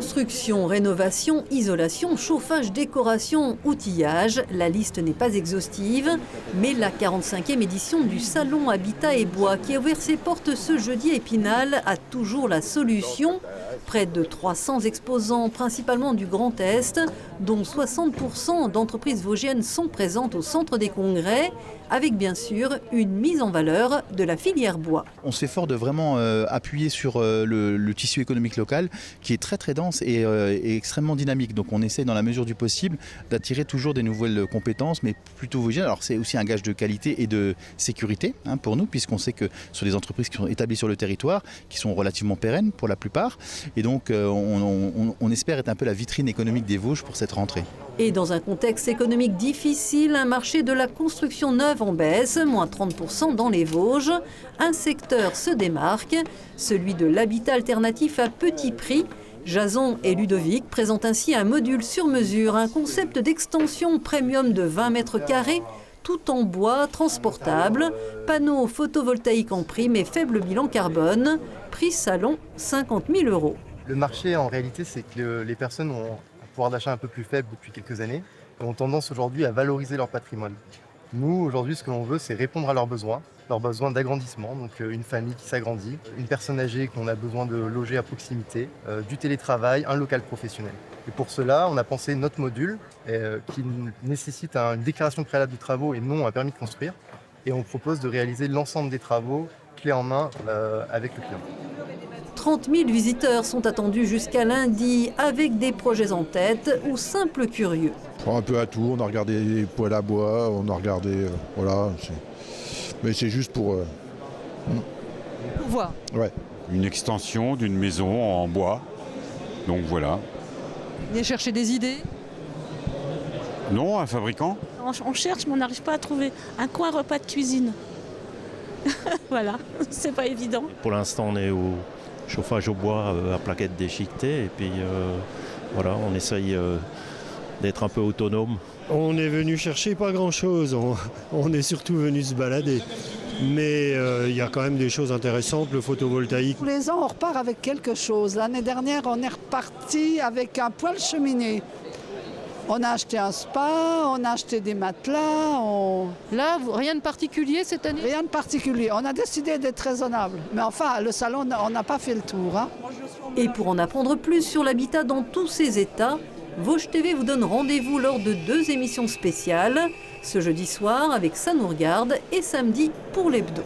Construction, rénovation, isolation, chauffage, décoration, outillage, la liste n'est pas exhaustive, mais la 45e édition du Salon Habitat et Bois, qui a ouvert ses portes ce jeudi à Épinal, a toujours la solution. Près de 300 exposants, principalement du Grand Est, dont 60% d'entreprises vosgiennes sont présentes au centre des congrès, avec bien sûr une mise en valeur de la filière bois. On s'efforce de vraiment appuyer sur le tissu économique local, qui est très très dense et extrêmement dynamique. Donc on essaie dans la mesure du possible d'attirer toujours des nouvelles compétences, mais plutôt vosgiennes. Alors c'est aussi un gage de qualité et de sécurité pour nous, puisqu'on sait que ce sont des entreprises qui sont établies sur le territoire, qui sont relativement pérennes pour la plupart. Et donc on espère être un peu la vitrine économique des Vosges pour cette rentrée. Et dans un contexte économique difficile, un marché de la construction neuve en baisse, moins 30% dans les Vosges. Un secteur se démarque, celui de l'habitat alternatif à petit prix. Jason et Ludovic présentent ainsi un module sur mesure, un concept d'extension premium de 20 mètres carrés, tout en bois, transportable, panneaux photovoltaïques en prime et faible bilan carbone. Prix salon, 50 000 €. Le marché, en réalité, c'est que les personnes ont un pouvoir d'achat un peu plus faible depuis quelques années et ont tendance aujourd'hui à valoriser leur patrimoine. Nous, aujourd'hui, ce que l'on veut, c'est répondre à leurs besoins d'agrandissement, donc une famille qui s'agrandit, une personne âgée qu'on a besoin de loger à proximité, du télétravail, un local professionnel. Et pour cela, on a pensé notre module qui nécessite une déclaration préalable de travaux et non un permis de construire. Et on propose de réaliser l'ensemble des travaux clé en main avec le client. 30 000 visiteurs sont attendus jusqu'à lundi avec des projets en tête ou simples curieux. Un peu à tout, on a regardé les poêles à bois, on a regardé, voilà. Mais c'est juste pour voir. Ouais. Une extension d'une maison en bois, donc voilà. Vous venez chercher des idées? Non, un fabricant. On cherche, mais on n'arrive pas à trouver un coin repas de cuisine. Voilà, c'est pas évident. Pour l'instant, on est au chauffage au bois à plaquettes déchiquetées et puis voilà, on essaye d'être un peu autonome. On est venu chercher pas grand-chose, on est surtout venu se balader. Mais il y a quand même des choses intéressantes, le photovoltaïque. Tous les ans, on repart avec quelque chose. L'année dernière, on est reparti avec un poêle cheminée. On a acheté un spa, on a acheté des matelas. Là, rien de particulier cette année? Rien de particulier. On a décidé d'être raisonnable. Mais enfin, le salon, on n'a pas fait le tour. Et pour en apprendre plus sur l'habitat dans tous ses états, Vosges TV vous donne rendez-vous lors de 2 émissions spéciales, ce jeudi soir avec Ça nous regarde et samedi pour l'hebdo.